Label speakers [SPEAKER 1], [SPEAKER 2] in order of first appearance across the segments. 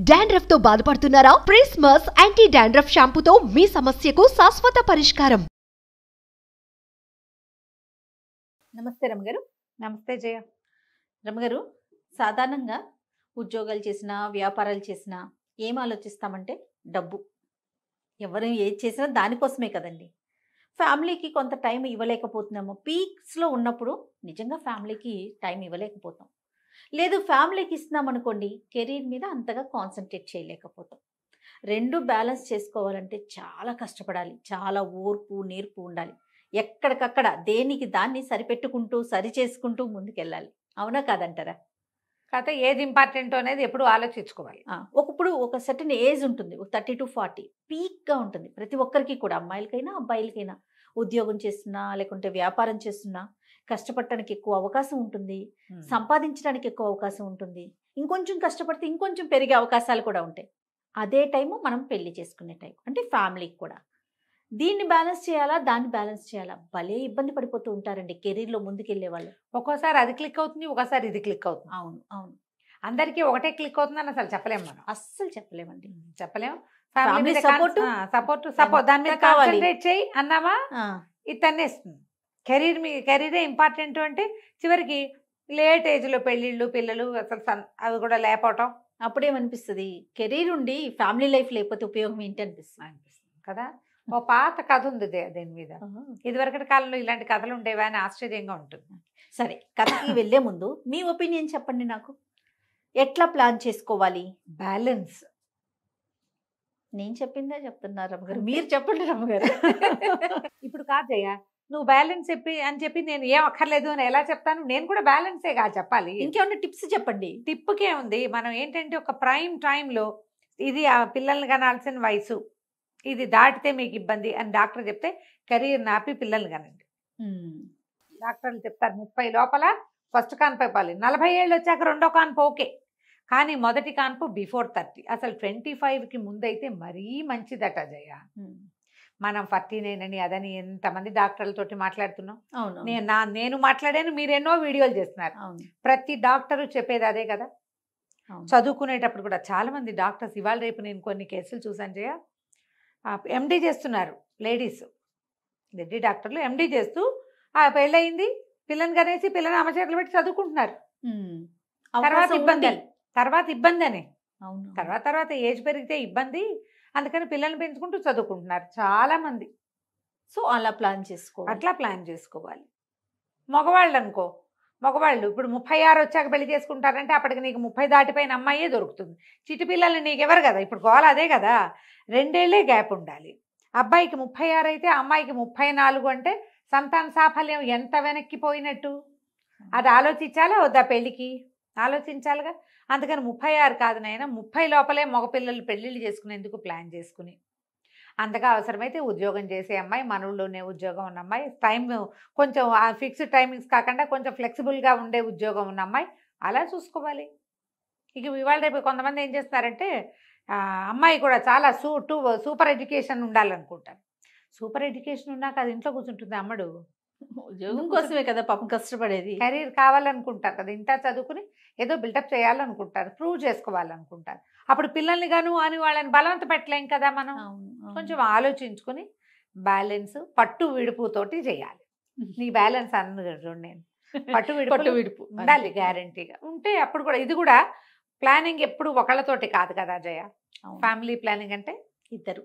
[SPEAKER 1] Dandruff తో బాధపడుతున్నారా? ప్రిస్మస్ anti dandruff షాంపూతో మీ సమస్యకు శాశ్వత పరిష్కారం.
[SPEAKER 2] నమస్తే రమగారు.
[SPEAKER 3] నమస్తే జయ.
[SPEAKER 2] రమగారు, సాధారణంగా ఉద్యోగాలు చేసినా వ్యాపారాలు చేసినా ఏం ఆలోచిస్తామంటే డబ్బు. ఎవరు ఏది చేసినా దానికోసమే కదండి. ఫ్యామిలీకి కొంత టైం ఇవ్వలేకపోతున్నాము. పీక్స్లో ఉన్నప్పుడు నిజంగా ఫ్యామిలీకి టైం ఇవ్వలేకపోతాం. లేదు, ఫ్యామిలీకి ఇస్తున్నాం అనుకోండి, కెరీర్ మీద అంతగా కాన్సన్ట్రేట్ చేయలేకపోతాం. రెండు బ్యాలెన్స్ చేసుకోవాలంటే చాలా కష్టపడాలి. చాలా ఓర్పు నేర్పు ఉండాలి. ఎక్కడికక్కడ దేనికి దాన్ని సరిపెట్టుకుంటూ సరి చేసుకుంటూ ముందుకెళ్ళాలి. అవునా కాదంటారా?
[SPEAKER 3] కాకపోతే ఏది ఇంపార్టెంట్ అనేది ఎప్పుడు ఆలోచించుకోవాలి.
[SPEAKER 2] ఒకప్పుడు ఒక సర్టన్ ఏజ్ ఉంటుంది, 30 to 40 పీక్గా ఉంటుంది ప్రతి ఒక్కరికి కూడా, అమ్మాయిలకైనా అబ్బాయిలకైనా. ఉద్యోగం చేస్తున్నా లేకుంటే వ్యాపారం చేస్తున్నా కష్టపడటానికి ఎక్కువ అవకాశం ఉంటుంది, సంపాదించడానికి ఎక్కువ అవకాశం ఉంటుంది. ఇంకొంచెం కష్టపడితే ఇంకొంచెం పెరిగే అవకాశాలు కూడా ఉంటాయి. అదే టైము మనం పెళ్లి చేసుకునే టైం, అంటే ఫ్యామిలీకి కూడా. దీన్ని బ్యాలెన్స్ చేయాలా, దాన్ని బ్యాలెన్స్ చేయాలా, భలే ఇబ్బంది పడిపోతూ ఉంటారండి కెరీర్లో ముందుకెళ్లే వాళ్ళు.
[SPEAKER 3] ఒక్కోసారి అది క్లిక్ అవుతుంది, ఒకసారి ఇది క్లిక్ అవుతుంది.
[SPEAKER 2] అవును అవును,
[SPEAKER 3] అందరికీ ఒకటే క్లిక్ అవుతుందని అసలు చెప్పలేము మనం.
[SPEAKER 2] అస్సలు చెప్పలేమండి.
[SPEAKER 3] చెప్పలేము.
[SPEAKER 2] Family
[SPEAKER 3] సపోర్ట్ దాని మీద
[SPEAKER 2] కావాలి.
[SPEAKER 3] కాన్సన్ట్రేట్ చేయి అన్నామా ఇది తన్నేస్తుంది. కెరీరే ఇంపార్టెంట్ అంటే చివరికి లేట్ ఏజ్లో పెళ్ళిళ్ళు పిల్లలు అసలు అవి కూడా లేకపోవటం.
[SPEAKER 2] అప్పుడేమనిపిస్తుంది, కెరీర్ ఉండి ఫ్యామిలీ లైఫ్ లేకపోతే ఉపయోగం ఏంటి
[SPEAKER 3] అనిపిస్తుంది కదా. ఓ పాత కథ ఉంది దీని మీద. ఇదివరకటి కాలంలో ఇలాంటి కథలు ఉండేవా అని ఆశ్చర్యంగా ఉంటుంది.
[SPEAKER 2] సరే, కథకి వెళ్లే ముందు మీ ఒపీనియన్ చెప్పండి నాకు. ఎట్లా ప్లాన్ చేసుకోవాలి
[SPEAKER 3] బ్యాలెన్స్?
[SPEAKER 2] నేను చెప్పిందే చెప్తున్నారు రమ్మగారు, మీరు చెప్పండి రమ్మగారు.
[SPEAKER 3] ఇప్పుడు కాదయ్య, నువ్వు బ్యాలెన్స్ చెప్పి నేను ఏం అక్కర్లేదు అని ఎలా చెప్తాను? నేను కూడా బ్యాలెన్సే కాదు చెప్పాలి.
[SPEAKER 2] ఇంకేమన్నా టిప్స్ చెప్పండి.
[SPEAKER 3] టిప్కే ఉంది. మనం ఏంటంటే ఒక ప్రైమ్ టైంలో ఇది ఆ పిల్లల్ని కనాల్సిన వయసు, ఇది దాటితే మీకు ఇబ్బంది అని డాక్టర్ చెప్తే కెరీర్ నాపి పిల్లల్ని కనండి. డాక్టర్లు చెప్తారు 30 లోపల ఫస్ట్ కాన్పు ఇవ్వాలి, 40 ఏళ్ళు వచ్చాక రెండో కాన్పు ఓకే, కానీ మొదటి కాన్పు బిఫోర్ 30. అసలు 25కి ముందైతే మరీ మంచిదట జయ. మనం 49 అని అదని ఎంతమంది డాక్టర్లతోటి మాట్లాడుతున్నాం. నేను మాట్లాడాను, మీరు ఎన్నో వీడియోలు చేస్తున్నారు. ప్రతి డాక్టరు చెప్పేది అదే కదా. చదువుకునేటప్పుడు కూడా చాలా మంది డాక్టర్స్, ఇవాళ రేపు నేను కొన్ని కేసులు చూసాను జయ, ఎండి చేస్తున్నారు లేడీస్, లేడీ డాక్టర్లు ఎండి చేస్తూ పెళ్ళయింది, పిల్లని కనేసి పిల్లని అమ్మచేతులు పెట్టి చదువుకుంటున్నారు. తర్వాత ఇబ్బంది అని తర్వాత ఏజ్ పెరిగితే ఇబ్బంది, అందుకని పిల్లల్ని పెంచుకుంటూ చదువుకుంటున్నారు చాలా మంది.
[SPEAKER 2] సో అట్లా
[SPEAKER 3] ప్లాన్ చేసుకోవాలి. మగవాళ్ళు అనుకో, మగవాళ్ళు ఇప్పుడు 36 వచ్చాక పెళ్లి చేసుకుంటారంటే అప్పటికి నీకు 30 దాటిపోయిన అమ్మాయే దొరుకుతుంది. చిట్టి పిల్లల్ని నీకెవరు కదా, ఇప్పుడు గోల అదే కదా. 2 ఏళ్లే గ్యాప్ ఉండాలి. అబ్బాయికి 36 అయితే అమ్మాయికి 34 అంటే సంతాన సాఫల్యం ఎంత వెనక్కిపోయినట్టు. అది ఆలోచించాలా వద్దా? పెళ్ళికి ఆలోచించాలిగా. అందుకని 36 కాదు నాయన, 30 లోపలే మగపిల్లలు పెళ్ళిళ్ళు చేసుకునేందుకు ప్లాన్ చేసుకుని, అంతగా అవసరమైతే ఉద్యోగం చేసే అమ్మాయి, మనవుల్లోనే ఉద్యోగం ఉన్న అమ్మాయి, టైం కొంచెం ఫిక్స్డ్ టైమింగ్స్ కాకుండా కొంచెం ఫ్లెక్సిబుల్గా ఉండే ఉద్యోగం ఉన్న అమ్మాయి, అలా చూసుకోవాలి. ఇక ఇవాళ రేపు కొంతమంది ఏం చేస్తారంటే అమ్మాయి కూడా చాలా సూపర్ ఎడ్యుకేషన్ ఉండాలనుకుంటారు. సూపర్ ఎడ్యుకేషన్ ఉన్నాక అది ఇంట్లో కూర్చుంటుంది అమ్మడు.
[SPEAKER 2] ఉద్యోగం కోసమే కదా పాపం కష్టపడేది.
[SPEAKER 3] కెరీర్ కావాలనుకుంటారు కదా, ఇంత చదువుకుని ఏదో బిల్డప్ చేయాలనుకుంటారు, ప్రూవ్ చేసుకోవాలనుకుంటారు. అప్పుడు పిల్లల్ని అని వాళ్ళని బలవంత పెట్టలేం కదా మనం. కొంచెం ఆలోచించుకుని బ్యాలెన్స్ పట్టు విడుపుతోటి చేయాలి. నీ బ్యాలెన్స్ అన్నది నేను పట్టు విడుపు ఉండాలి గ్యారంటీగా ఉంటే. అప్పుడు కూడా ఇది కూడా ప్లానింగ్ ఎప్పుడు ఒకళ్ళతోటి కాదు కదా జయ. ఫ్యామిలీ ప్లానింగ్ అంటే ఇద్దరు,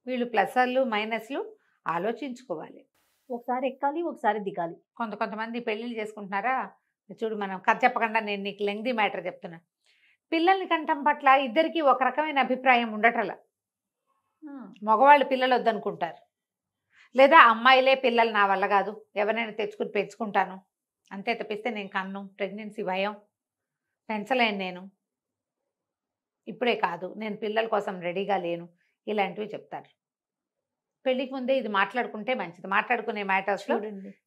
[SPEAKER 3] వీళ్ళు ప్లస్లు మైనస్లు ఆలోచించుకోవాలి.
[SPEAKER 2] ఒకసారి ఎక్కాలి, ఒకసారి దిగాలి.
[SPEAKER 3] కొంతమంది పెళ్ళిళ్ళు చేసుకుంటున్నారా చూడు, మనం కథ చెప్పకుండా నేను నీకు లెంగ్దీ మ్యాటర్ చెప్తున్నా. పిల్లల్ని కంటం పట్ల ఇద్దరికి ఒక రకమైన అభిప్రాయం ఉండటలా. మగవాళ్ళు పిల్లలు వద్దనుకుంటారు, లేదా అమ్మాయిలే పిల్లలు నా వల్ల కాదు, ఎవరైనా తెచ్చుకుని పెంచుకుంటాను అంతే తప్పిస్తే నేను కన్ను, ప్రెగ్నెన్సీ భయం, పెంచలేను, నేను ఇప్పుడే కాదు, నేను పిల్లల కోసం రెడీగా లేను, ఇలాంటివి చెప్తారు. పెళ్లికి ముందే ఇది మాట్లాడుకుంటే మంచిది. మాట్లాడుకునే మ్యాటర్స్ లో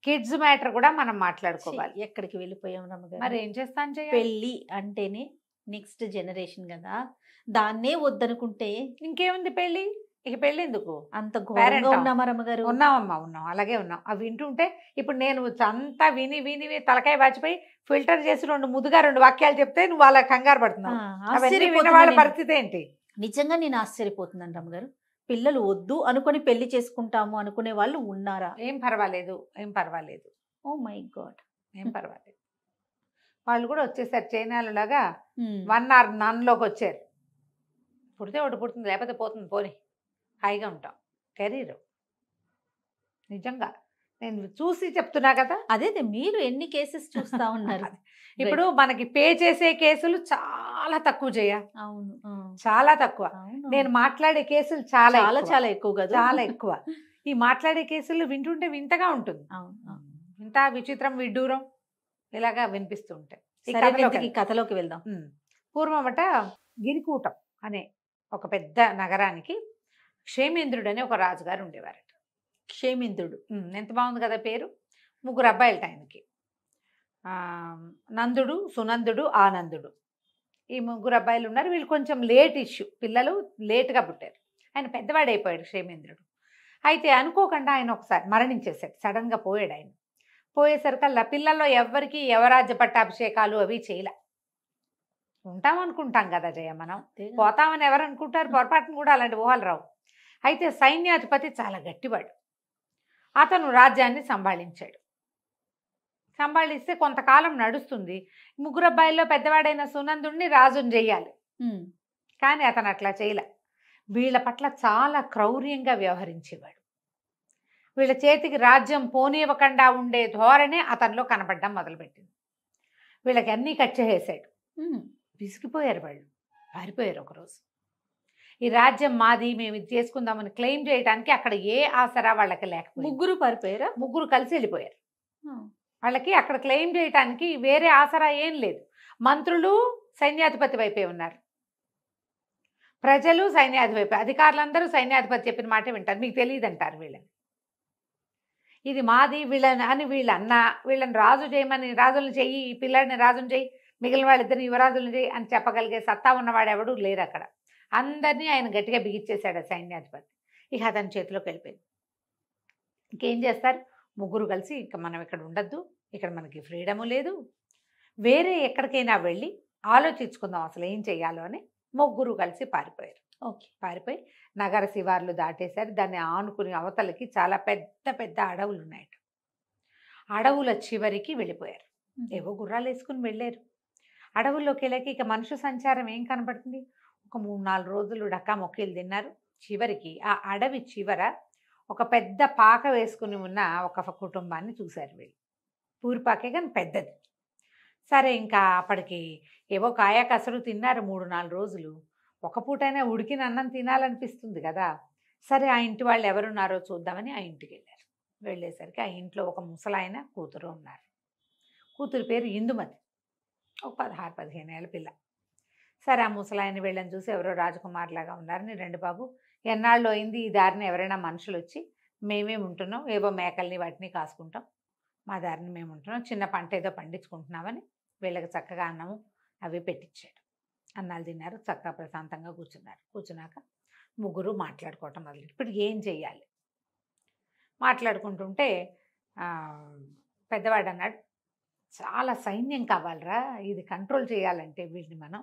[SPEAKER 3] కిడ్స్ మ్యాటర్ కూడా మనం మాట్లాడుకోవాలి.
[SPEAKER 2] ఎక్కడికి వెళ్ళిపోయాం రమ్మగారు.
[SPEAKER 3] మరి ఏం చేస్తాను జయ,
[SPEAKER 2] పెళ్ళి అంటేనే నెక్స్ట్ జనరేషన్ కదా, దాన్నే వద్దనుకుంటే
[SPEAKER 3] ఇంకేముంది. పెళ్ళి ఇక పెళ్ళెందుకు?
[SPEAKER 2] అంత
[SPEAKER 3] Parent
[SPEAKER 2] ఘోరంగా
[SPEAKER 3] ఆ?
[SPEAKER 2] ఉన్నామా రమ్మగారు?
[SPEAKER 3] ఉన్నామమ్మా, ఉన్నాం, అలాగే ఉన్నాం. అవి వింటుంటే ఇప్పుడు నేను అంతా విని విని విని తలకాయ వాచిపోయి ఫిల్టర్ చేసి 2 వాక్యాలు చెప్తే నువ్వు అలా కంగారు
[SPEAKER 2] ఆ,
[SPEAKER 3] పడుతున్నావు. అవన్నీ విన్న
[SPEAKER 2] ఆశ్చర్యపోతున్నా
[SPEAKER 3] వాళ్ళ
[SPEAKER 2] నేను.
[SPEAKER 3] పరిస్థితి ఏంటి?
[SPEAKER 2] నిజంగా నేను ఆశ్చర్యపోతున్నాను రమ్మగారు. పిల్లలు వద్దు అనుకొని పెళ్లి చేసుకుంటాము అనుకునే వాళ్ళు ఉన్నారా?
[SPEAKER 3] ఏం పర్వాలేదు, ఏం పర్వాలేదు,
[SPEAKER 2] ఓ మై గాడ్.
[SPEAKER 3] ఏం పర్వాలేదు. వాళ్ళు కూడా వచ్చేసారు చైనాలులాగా 1 or నన్లోకి వచ్చారు. పుడితే ఒకటి పుడుతుంది, లేకపోతే పోతుంది, పోని హాయిగా ఉంటాం. కెరీర్ నిజంగా నేను చూసి చెప్తున్నా కదా.
[SPEAKER 2] అదే మీరు ఎన్ని కేసెస్ చూస్తా ఉన్నారు?
[SPEAKER 3] ఇప్పుడు మనకి పే చేసే కేసులు చాలా తక్కువ చేయ,
[SPEAKER 2] అవును,
[SPEAKER 3] చాలా తక్కువ.
[SPEAKER 2] అవును.
[SPEAKER 3] నేను మాట్లాడే కేసులు చాలా
[SPEAKER 2] చాలా
[SPEAKER 3] ఎక్కువ.
[SPEAKER 2] చాలా ఎక్కువ కదా.
[SPEAKER 3] చాలా ఎక్కువ. ఈ మాట్లాడే కేసులు వింటుంటే వింతగా ఉంటుంది.
[SPEAKER 2] అవును, అవును.
[SPEAKER 3] వింత, విచిత్రం, విడ్డూరం ఇలాగా వినిపిస్తూ ఉంటాయి. ఈ
[SPEAKER 2] సరే,
[SPEAKER 3] కథలోకి
[SPEAKER 2] ఇంతకీ కథలోకి వెళ్దాం.
[SPEAKER 3] పూర్వమట గిరికూటం అనే ఒక పెద్ద నగరానికి క్షేమేంద్రుడు అనే ఒక రాజుగారు ఉండేవారట.
[SPEAKER 2] క్షేమేంద్రుడు.
[SPEAKER 3] ఎంత బాగుంది కదా పేరు. 3 అబ్బాయిలట ఆయనకి. నందుడు, సునందుడు, ఆనందుడు. ఈ 3 అబ్బాయిలు ఉన్నారు. వీళ్ళు కొంచెం లేట్ ఇష్యూ, పిల్లలు లేట్గా పుట్టారు. ఆయన పెద్దవాడు అయిపోయాడు క్షేమేంద్రుడు. అయితే అనుకోకుండా ఆయన ఒకసారి మరణించేశాడు. సడన్గా పోయాడు ఆయన. పోయేసరికల్లా పిల్లల్లో ఎవ్వరికి యవరాజ్య పట్టాభిషేకాలు అవి చేయలే. ఉంటాం అనుకుంటాం కదా జయ, మనం పోతామని ఎవరు అనుకుంటారు? పొరపాటును కూడా అలాంటి ఊహలు రావు. అయితే సైన్యాధిపతి చాలా గట్టివాడు. అతను రాజ్యాన్ని సంభాళించాడు. సంభాళిస్తే కొంతకాలం నడుస్తుంది. 3 అబ్బాయిల్లో పెద్దవాడైన సునందుడిని రాజుని చెయ్యాలి. కానీ అతను అట్లా చేయలే. వీళ్ళ పట్ల చాలా క్రౌర్యంగా వ్యవహరించేవాడు. వీళ్ళ చేతికి రాజ్యం పోనివ్వకుండా ఉండే ధోరణి అతనిలో కనపడడం మొదలుపెట్టింది. వీళ్ళకి అన్నీ కట్ చేసేసాడు. విసిగిపోయారు వాళ్ళు, పారిపోయారు. ఒకరోజు ఈ రాజ్యం మాది, మేము ఇది చేసుకుందామని క్లెయిమ్ చేయడానికి అక్కడ ఏ ఆసరా వాళ్ళకి లేకపోయింది.
[SPEAKER 2] 3 పారిపోయారా?
[SPEAKER 3] 3 కలిసి వెళ్ళిపోయారు. వాళ్ళకి అక్కడ క్లెయిమ్ చేయడానికి వేరే ఆసరా ఏం లేదు. మంత్రులు సైన్యాధిపతి వైపే ఉన్నారు, ప్రజలు సైన్యాధిపతి, అధికారులందరూ సైన్యాధిపతి చెప్పిన మాట వింటారు. మీకు తెలియదు అంటారు వీళ్ళని. ఇది మాది వీళ్ళని అని వీళ్ళని రాజు చేయమని, రాజులను చెయ్యి, ఈ పిల్లాడిని రాజుని చెయ్యి, మిగిలిన వాళ్ళిద్దరిని యువరాజులను చెయ్యి అని చెప్పగలిగే సత్తా ఉన్నవాడు ఎవడు లేరు అక్కడ. అందరినీ ఆయన గట్టిగా బిగించేశాడు సైన్యాధిపతి. ఇక అతని చేతిలోకి వెళ్ళిపోయింది. ఇంకేం చేస్తారు? 3 కలిసి ఇక మనం ఇక్కడ ఉండద్దు, ఇక్కడ మనకి ఫ్రీడము లేదు, వేరే ఎక్కడికైనా వెళ్ళి ఆలోచించుకుందాం అసలు ఏం చెయ్యాలో అని 3 కలిసి పారిపోయారు.
[SPEAKER 2] ఓకే.
[SPEAKER 3] పారిపోయి నగర శివార్లు దాటేశారు. దాన్ని ఆనుకుని అవతలకి చాలా పెద్ద పెద్ద అడవులు ఉన్నాయట. అడవుల చివరికి వెళ్ళిపోయారు. ఏవో గుర్రాలు వేసుకుని వెళ్ళారు. అడవుల్లోకి వెళ్ళాక ఇక మనుషు సంచారం ఏం కనపడుతుంది? ఒక 3-4 రోజులు డక్కా మొక్కీలు తిన్నారు. చివరికి ఆ అడవి చివర ఒక పెద్ద పాక వేసుకుని ఉన్న ఒక కుటుంబాన్ని చూశారు వీళ్ళు. పూరిపాకే కానీ పెద్దది. సరే, ఇంకా అప్పటికి ఏవో కాయ కసరు తిన్నారు 3-4 రోజులు. ఒక పూటైనా ఉడికిన అన్నం తినాలనిపిస్తుంది కదా. సరే, ఆ ఇంటి వాళ్ళు ఎవరున్నారో చూద్దామని ఆ ఇంటికి వెళ్ళారు. వెళ్ళేసరికి ఆ ఇంట్లో ఒక ముసలాయన కూతురు ఉన్నారు. కూతురు పేరు ఇందుమతి, ఒక 16-15 ఏళ్ళ పిల్ల. సరే, ఆ ముసలాయన వీళ్ళని చూసి ఎవరో రాజకుమార్లాగా ఉన్నారని, రండి బాబు, ఎన్నాళ్ళు అయింది ఈ దారిని ఎవరైనా మనుషులు వచ్చి, మేమేమి ఉంటున్నాం, ఏవో మేకల్ని వాటిని కాసుకుంటాం, మా దారిని మేము ఉంటున్నాం, చిన్న పంట ఏదో పండించుకుంటున్నామని వీళ్ళకి చక్కగా అన్నము అవి పెట్టించాడు. అన్నాలు తిన్నారు, చక్కగా ప్రశాంతంగా కూర్చున్నారు. కూర్చున్నాక 3 మాట్లాడుకోవటం మొదలు. ఇప్పుడు ఏం చెయ్యాలి? మాట్లాడుకుంటుంటే పెద్దవాడు అన్నాడు, చాలా సైన్యం కావాలరా, ఇది కంట్రోల్ చేయాలంటే వీళ్ళని మనం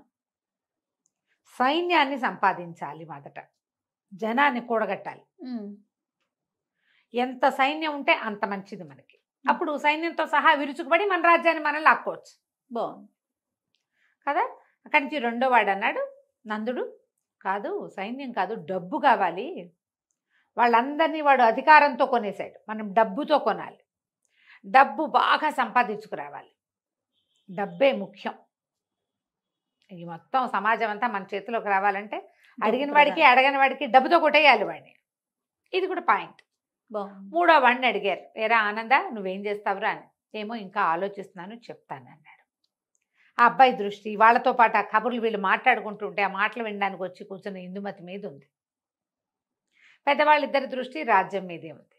[SPEAKER 3] సైన్యాన్ని సంపాదించాలి. మొదట జనాన్ని కూడగట్టాలి. ఎంత సైన్యం ఉంటే అంత మంచిది మనకి. అప్పుడు సైన్యంతో సహా విరుచుకుపడి మన రాజ్యాన్ని మనం లాక్కోవచ్చు.
[SPEAKER 2] బాగుంది
[SPEAKER 3] కదా. అక్కడి నుంచి 2వ వాడు అన్నాడు, నందుడు, కాదు సైన్యం కాదు, డబ్బు కావాలి. వాళ్ళందరినీ వాడు అధికారంతో కొనేశాడు, మనం డబ్బుతో కొనాలి. డబ్బు బాగా సంపాదించుకురావాలి, డబ్బే ముఖ్యం. ఈ మొత్తం సమాజం అంతా మన చేతిలోకి రావాలంటే అడిగిన వాడికి అడగని వాడికి డబ్బుతో కొట్టేయాలి వాడిని. ఇది కూడా పాయింట్. 3వ వాడిని అడిగారు, ఏరా ఆనంద, నువ్వేం చేస్తావురా అని. ఏమో ఇంకా ఆలోచిస్తున్నాను, చెప్తాను అన్నాడు. ఆ అబ్బాయి దృష్టి వాళ్ళతో పాటు ఆ కబుర్లు వీళ్ళు మాట్లాడుకుంటుంటే ఆ మాటలు వినడానికి వచ్చి కూర్చున్న ఇందుమతి మీద ఉంది. పెద్దవాళ్ళిద్దరి దృష్టి రాజ్యం మీదే ఉంది.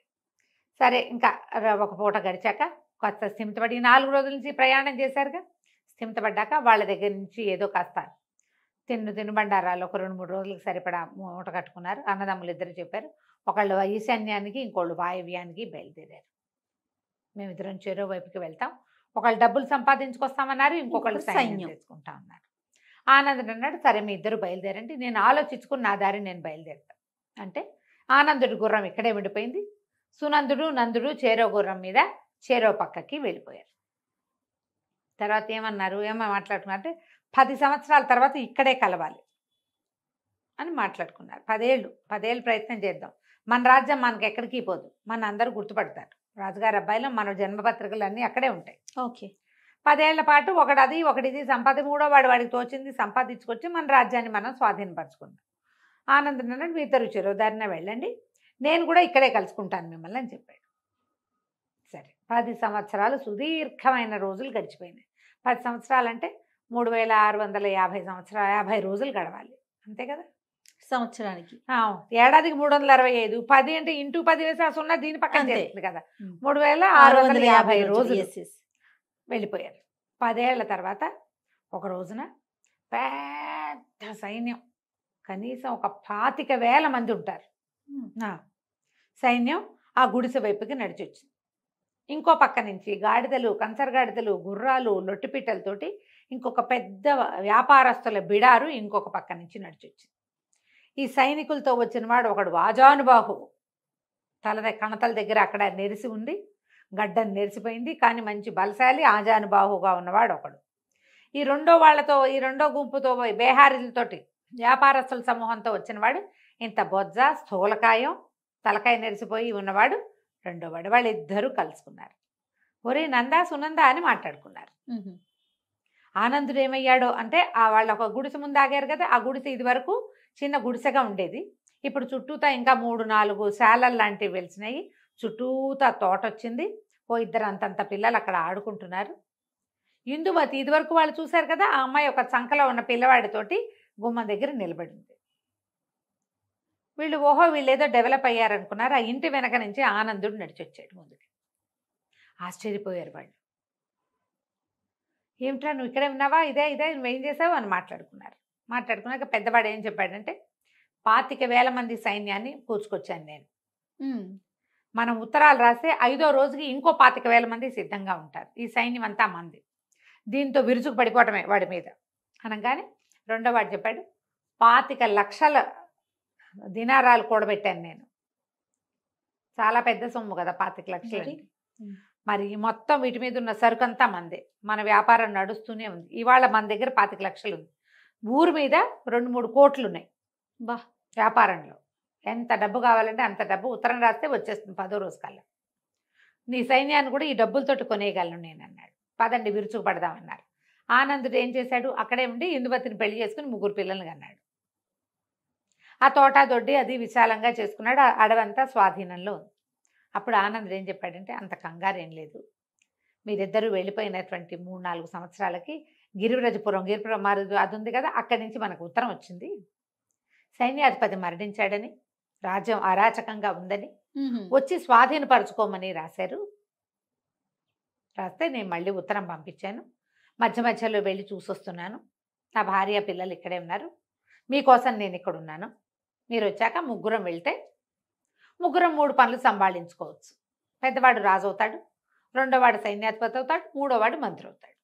[SPEAKER 3] సరే, ఇంకా ఒక పూట గడిచాక కాస్త స్థిమితపడి 4 రోజుల నుంచి ప్రయాణం చేశారుగా, స్థిమితపడ్డాక వాళ్ళ దగ్గర నుంచి ఏదో కాస్త తినుబండారాలు ఒక 2-3 రోజులకు సరిపడా మూట కట్టుకున్నారు. అన్నదమ్ములు ఇద్దరు చెప్పారు. ఒకళ్ళు ఈశాన్యానికి, ఇంకోళ్ళు వాయవ్యానికి బయలుదేరారు. మేమిద్దరం చెరో వైపుకి వెళ్తాం. ఒకళ్ళు డబ్బులు సంపాదించుకొస్తామన్నారు, ఇంకొకళ్ళు సైన్యం తెచ్చుకుంటా అన్నారు. ఆనందుడు అన్నాడు, సరే మీ ఇద్దరు బయలుదేరండి, నేను ఆలోచించుకుని నా దారి నేను బయలుదేరుతాను అంటే ఆనందుడి గుర్రం ఇక్కడే ఉండిపోయింది. సునందుడు నందుడు చేరో గుర్రం మీద చేరో పక్కకి వెళ్ళిపోయారు. తర్వాత ఏమో మాట్లాడుకున్నారు అంటే 10 సంవత్సరాల తర్వాత ఇక్కడే కలవాలి అని మాట్లాడుకున్నారు. 10 ఏళ్ళు ప్రయత్నం చేద్దాం, మన రాజ్యం మనకి ఎక్కడికి పోదు, మన అందరూ గుర్తుపడతారు, రాజుగారి అబ్బాయిలో మన జన్మపత్రికలు అన్నీ అక్కడే ఉంటాయి.
[SPEAKER 2] ఓకే.
[SPEAKER 3] 10 ఏళ్ల పాటు ఒకటిది మూడో వాడికి తోచింది సంపాదించుకొచ్చి మన రాజ్యాన్ని మనం స్వాధీనపరచుకున్నాం. ఆనందం అన్నాడు, మీ ఇద్దరు చెరోదారిన వెళ్ళండి, నేను కూడా ఇక్కడే కలుసుకుంటాను మిమ్మల్ని అని చెప్పాడు. సరే 10 సంవత్సరాలు సుదీర్ఘమైన రోజులు గడిచిపోయినాయి. 10 సంవత్సరాలు అంటే 3650 రోజులు గడవాలి, అంతే కదా
[SPEAKER 2] సంవత్సరానికి.
[SPEAKER 3] ఏడాదికి 365, 10 అంటే ఇంటూ 10 వేసి ఆ సున్నా దీని పక్కన చేస్తుంది కదా, 3650 రోజులు వెళ్ళిపోయారు. 10 ఏళ్ల తర్వాత ఒక రోజున పెద్ద సైన్యం, కనీసం ఒక 25,000 మంది ఉంటారు సైన్యం ఆ గుడిసె వైపుకి నడిచొచ్చింది. ఇంకో పక్క నుంచి గాడిదలు, కంచరగాడిదలు, గుర్రాలు, లొట్టిపిట్టలతోటి ఇంకొక పెద్ద వ్యాపారస్తుల బిడారు ఇంకొక పక్క నుంచి నడిచొచ్చింది. ఈ సైనికులతో వచ్చిన వాడు ఒకడు వాజానుబాహు, కణతల దగ్గర అక్కడ నెరిసి ఉంది, గడ్డను నెరిసిపోయింది, కానీ మంచి బలశాలి ఆజానుబాహుగా ఉన్నవాడు ఒకడు. ఈ రెండో గుంపుతో బేహారీలతోటి వ్యాపారస్తుల సమూహంతో వచ్చినవాడు ఇంత బొజ్జ, స్థూలకాయం, తలకాయ నెరిసిపోయి ఉన్నవాడు రెండోవాడు. వాళ్ళిద్దరూ కలుసుకున్నారు. ఒరే నందా సునందా అని మాట్లాడుకున్నారు. ఆనందుడు ఏమయ్యాడో అంటే వాళ్ళ ఒక గుడిసె ముందు ఆగారు కదా, ఆ గుడిసె ఇది వరకు చిన్న గుడిసెగా ఉండేది, ఇప్పుడు చుట్టూతా ఇంకా 3-4 శాలలు లాంటివి వెలిసినాయి, చుట్టూతా తోట వచ్చింది, ఇద్దరు అంతంత పిల్లలు అక్కడ ఆడుకుంటున్నారు. ఇందుమతి ఇదివరకు వాళ్ళు చూశారు కదా, ఆ అమ్మాయి ఒక చంకలో ఉన్న పిల్లవాడితోటి గుమ్మం దగ్గర నిలబడింది. వీళ్ళు ఏదో డెవలప్ అయ్యారనుకున్నారు. ఆ ఇంటి వెనక నుంచి ఆనందుడు నడిచొచ్చాడు ముందుకి. ఆశ్చర్యపోయారు వాళ్ళు. ఏమిట్రా నువ్వు ఇక్కడే ఉన్నావా, ఇదే నువ్వేం చేసావు అని మాట్లాడుకున్నాక పెద్దవాడు ఏం చెప్పాడంటే 25,000 మంది సైన్యాన్ని కూర్చుకొచ్చాను నేను, మనం ఉత్తరాలు రాస్తే 5వ రోజుకి ఇంకో 25,000 మంది సిద్ధంగా ఉంటారు, ఈ సైన్యం అంతా మంది, దీంతో విరుచుకు పడిపోవటమే వాడి మీద అనగానే రెండో వాడు చెప్పాడు 25 లక్షల దినారాలు కూడబెట్టాను నేను. చాలా పెద్ద సొమ్ము కదా 25 లక్షలు. మరి మొత్తం వీటి మీద ఉన్న సరుకంతా మందే, మన వ్యాపారం నడుస్తూనే ఉంది. ఇవాళ మన దగ్గర 25 లక్షలు ఉంది, ఊరు మీద 2-3 కోట్లు ఉన్నాయి వ్యాపారంలో. ఎంత డబ్బు కావాలంటే అంత డబ్బు ఉత్తరం రాస్తే వచ్చేస్తుంది 10వ రోజు కల్లా. నీ సైన్యాన్ని కూడా ఈ డబ్బులతోటి కొనేయగలను నేను అన్నాడు. పదండి విరుచుకు పడదామన్నారు. ఆనందుడు ఏం చేశాడు, అక్కడే ఉండి ఇందుమతిని పెళ్లి చేసుకుని 3 పిల్లల్ని కన్నాడు. ఆ తోట దొడ్డి అది విశాలంగా చేసుకున్నాడు, అడవంతా స్వాధీనంలో ఉంది. అప్పుడు ఆనందుడు ఏం చెప్పాడంటే, అంత కంగారు ఏం లేదు, మీరిద్దరూ వెళ్ళిపోయినటువంటి 3-4 సంవత్సరాలకి గిరిపురం అది ఉంది కదా, అక్కడి నుంచి మనకు ఉత్తరం వచ్చింది, సైన్యాధిపతి మరణించాడని, రాజ్యం అరాచకంగా ఉందని, వచ్చి స్వాధీనపరచుకోమని రాశారు. రాస్తే నేను మళ్ళీ ఉత్తరం పంపించాను, మధ్యలో వెళ్ళి చూసొస్తున్నాను, నా భార్య పిల్లలు ఇక్కడే ఉన్నారు, మీకోసం నేను ఇక్కడ ఉన్నాను, మీరు వచ్చాక 3 వెళ్తే 3 పనులు సంభాళించుకోవచ్చు. పెద్దవాడు రాజు అవుతాడు, రెండోవాడు సైన్యాధిపతి అవుతాడు, 3వ మంత్రి అవుతాడు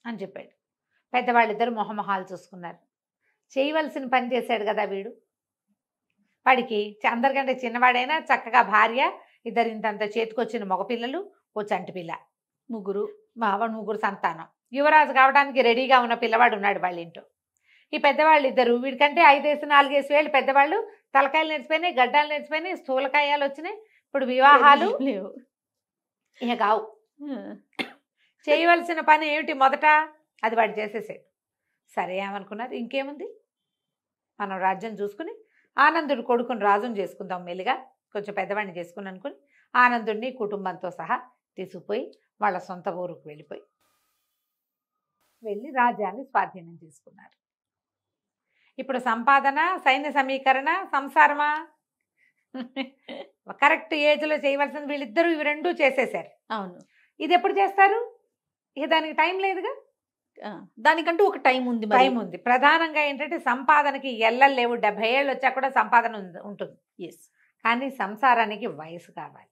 [SPEAKER 3] అని చెప్పాడు. పెద్దవాళ్ళిద్దరు మొహమొహాలు చూసుకున్నారు. చేయవలసిన పని చేశాడు కదా వీడు, వాడికి అందరికంటే చిన్నవాడైనా చక్కగా భార్య, ఇద్దరు ఇంతంత చేతికొచ్చిన మగపిల్లలు, ఓ చంటి పిల్ల, 3 సంతానం, యువరాజు కావడానికి రెడీగా ఉన్న పిల్లవాడు ఉన్నాడు వాళ్ళ ఇంట్లో. ఈ పెద్దవాళ్ళు ఇద్దరు, వీడికంటే 5-4 వేలు పెద్దవాళ్ళు, తలకాయలు నేర్చిపోయినాయి, గడ్డాలు నేర్చిపోయినాయి, స్థూలకాయాలు వచ్చినాయి, ఇప్పుడు వివాహాలు లేవు, ఇక కావు. చేయవలసిన పని ఏమిటి మొదట, అది వాడు చేసేసాడు. సరే ఏమనుకున్నారు, ఇంకేముంది, మనం రాజ్యం చూసుకుని ఆనందుడు కొడుకుని రాజుని చేసుకుందాం, మెల్లిగా కొంచెం పెద్దవాడిని చేసుకుని అనుకుని ఆనందుడిని కుటుంబంతో సహా తీసుకుపోయి వాళ్ళ సొంత ఊరుకు వెళ్ళి రాజ్యాన్ని స్వాధీనం చేసుకున్నారు. ఇప్పుడు సంపాదన, సైన్య సమీకరణ, సంసారమా, కరెక్ట్ ఏజ్లో చేయవలసింది వీళ్ళిద్దరూ, ఇవి 2 చేసేసారు.
[SPEAKER 2] అవును,
[SPEAKER 3] ఇది ఎప్పుడు చేస్తారు, ఇక దానికి టైం లేదుగా.
[SPEAKER 2] దానికంటూ ఒక టైం ఉంది
[SPEAKER 3] టైం ఉంది. ప్రధానంగా ఏంటంటే సంపాదనకి ఎల్లలు లేవు. 70 ఏళ్ళు వచ్చాక కూడా సంపాదన ఉంటుంది.
[SPEAKER 2] ఎస్.
[SPEAKER 3] కానీ సంసారానికి వయసు కావాలి.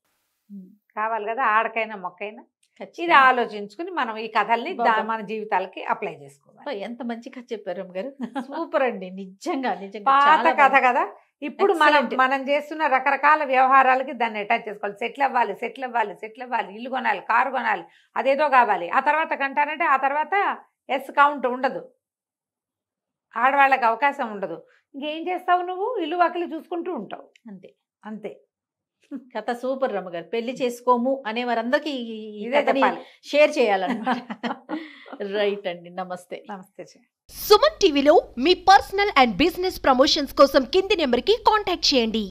[SPEAKER 3] కావాలి కదా, ఆడకైనా మొక్కైనా. ఇది
[SPEAKER 2] ఖచ్చితంగా.
[SPEAKER 3] ఆలోచించుకుని మనం ఈ కథల్ని
[SPEAKER 2] బాబా.
[SPEAKER 3] మన జీవితాలకి అప్లై చేసుకోవాలి.
[SPEAKER 2] ఎంత మంచి కథ చెప్పారు అమ్మగారు. సూపర్ అండి, నిజంగా నిజంగా
[SPEAKER 3] పాత
[SPEAKER 2] చాలా
[SPEAKER 3] కథ
[SPEAKER 2] బాగుంది.
[SPEAKER 3] కదా. ఇప్పుడు
[SPEAKER 2] Excellent.
[SPEAKER 3] మనం చేస్తున్న రకరకాల వ్యవహారాలకి దాన్ని అటాచ్ చేసుకోవాలి. సెటిల్ అవ్వాలి, ఇల్లు కొనాలి, కారు కొనాలి, అదేదో కావాలి. ఆ తర్వాత కంటానంటే ఆ తర్వాత కౌంట్ ఉండదు, ఆడవాళ్ళకి అవకాశం ఉండదు. ఇంకేం చేస్తావు నువ్వు? ఇల్లు వాకిలి చూసుకుంటూ ఉంటావు
[SPEAKER 2] అంతే.
[SPEAKER 3] అంతే.
[SPEAKER 2] కథ సూపర్ రమ్మగారు. పెళ్లి చేసుకోము అనే వారందరికీ ఈ
[SPEAKER 3] ఇదే
[SPEAKER 2] కథని
[SPEAKER 3] చెప్పాలి.
[SPEAKER 2] షేర్ చేయాలన్నమాట. రైట్ అండి, నమస్తే.
[SPEAKER 3] నమస్తే.
[SPEAKER 1] సుమన్ టీవీలో మీ పర్సనల్ అండ్ బిజినెస్ ప్రమోషన్స్ కోసం కింది నెంబర్కి కాంటాక్ట్ చేయండి.